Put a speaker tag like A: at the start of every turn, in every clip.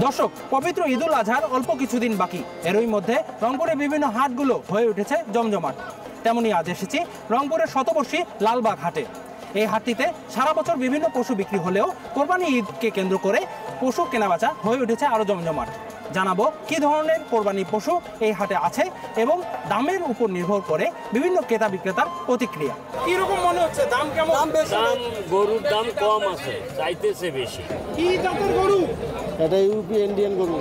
A: দর্শক, পবিত্র ঈদুল আজহার অল্প কিছুদিন বাকি, এরই মধ্যে রংপুরে বিভিন্ন হাটগুলো হয়ে উঠেছে জমজমাট। তেমনি আজ এসেছি রংপুরের শতবর্ষী লালবাগ হাটে। এই হাটটিতে সারা বছর বিভিন্ন পশু বিক্রি হলেও কোরবানি ঈদকে কেন্দ্র করে পশু কেনাবেচা হয়ে উঠেছে আরো জমজমাট। জানাবো কি ধরনের কোরবানি পশু এই হাটে আছে এবং দামের উপর নির্ভর করে বিভিন্ন ক্রেতা বিক্রেতার প্রতিক্রিয়া। কি রকম মনে হচ্ছে, দাম কেমন?
B: দাম গরুর দাম কম আছে, চাইতেছে বেশি।
A: কি জাতের গরু?
C: এটা ইউপি ইন্ডিয়ান গরু।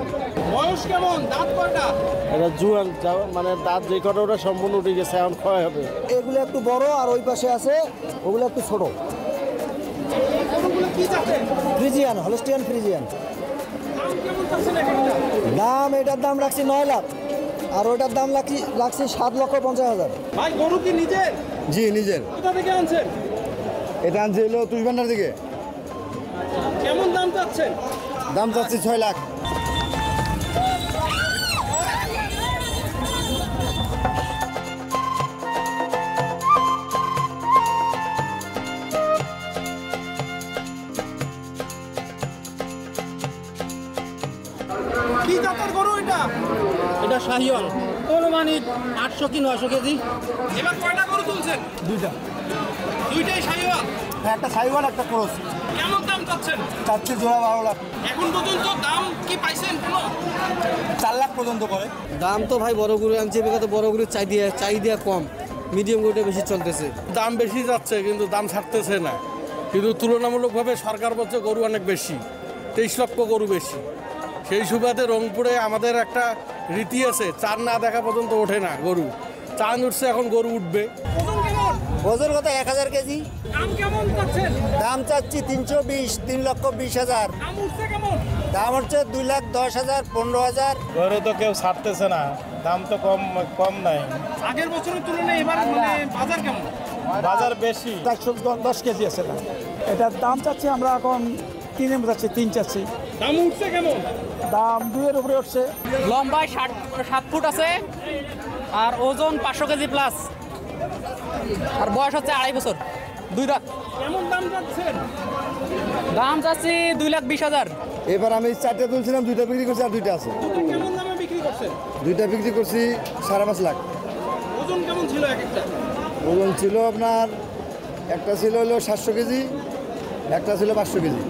A: বয়স কেমন? দাঁত কয়টা?
C: এটা জুয়ান, মানে দাঁত যে কটা ওটা সম্পূর্ণ উঠে গেছে, এখন ক্ষয় হবে।
D: এগুলো একটু বড় আর ওই পাশে আছে ওগুলো একটু ছোট।
A: গরুগুলো কি জাতের?
D: Friesian, Holstein Friesian.
A: দাম কেমন চাচ্ছেন এখানটা?
D: দাম এটার দাম রাখছি 9 লাখ আর ওটার দাম রাখছি 7,50,000।
A: ভাই, গরু কি নিজের?
E: জি নিজের।
A: কোথা থেকে আনছেন?
E: এটা আনছে হলো তুষভান্ডার থেকে।
A: কেমন দাম চাচ্ছেন?
E: দাম চাচ্ছি 6 লাখ।
A: কি জাতের গরু এটা?
C: এটা শাহিওয়াল, অনুমানিক 800 কি 900 কেজি।
A: এবার কয়টা গরু তুলছেন? দুইটাই শাহিওয়াল।
E: একটা সাইওয়াল একটা ক্রস।
A: কেমন দাম চাচ্ছেন?
E: চাচ্ছি জোড়া 12 লাখ।
A: এখন পর্যন্ত দাম কি পাইছেন কোনো?
E: 4 লাখ পর্যন্ত করে।
D: দাম তো ভাই বড় গরু আনছে, বিগত বড় গরুর চাহিদা কম, মিডিয়াম গরুটা বেশি চলতেছে।
C: দাম বেশি যাচ্ছে কিন্তু দাম ছাড়তেছে না। কিন্তু তুলনামূলকভাবে সরকার বলছে গরু অনেক বেশি, 23 লক্ষ গরু বেশি। সেই সুবাদে রংপুরে আমাদের একটা রীতি আছে, চাঁদ না দেখা পর্যন্ত ওঠে না গরু। চাঁদ উঠছে, এখন গরু উঠবে।
A: ওজন কেমন?
D: ওজন কত? 1000 কেজি।
A: দাম কেমন চাচ্ছেন?
D: দাম চাচ্ছি 320, 3,20,000।
A: দাম উঠছে কেমন?
D: দাম হচ্ছে 2,10,000, 15,000।
C: গরু তো কেউ ছাড়তেছে না, দাম তো কম নাই,
A: আগের বছরের তুলনায় এবার বাজার কেমন?
C: বাজার বেশি।
F: 110 কেজি আছে না। এটার দাম চাচ্ছি আমরা এখন 3 চাচ্ছি, 3 চাচ্ছি।
A: দাম উঠছে কেমন?
F: দাম 2-এর উপরে উঠছে।
G: লম্বায় 7 ফুট আছে আর ওজন 500 কেজি প্লাস, আর বয়স হচ্ছে 2.5 বছর। 2 দাঁত।
A: কেমন দাম যাচ্ছেন?
G: দাম চাচ্ছি 2,20,000।
E: এবার আমি 4টা তুলছিলাম, 2টা বিক্রি করছি আর 2টা আছে।
A: কেমন দামে বিক্রি করছেন?
E: 2টা বিক্রি করছি 5.5 লাখ।
A: ওজন কেমন ছিল এক একটা?
E: ওজন ছিল আপনার, একটা ছিল হলো 700 কেজি, একটা ছিল 500 কেজি।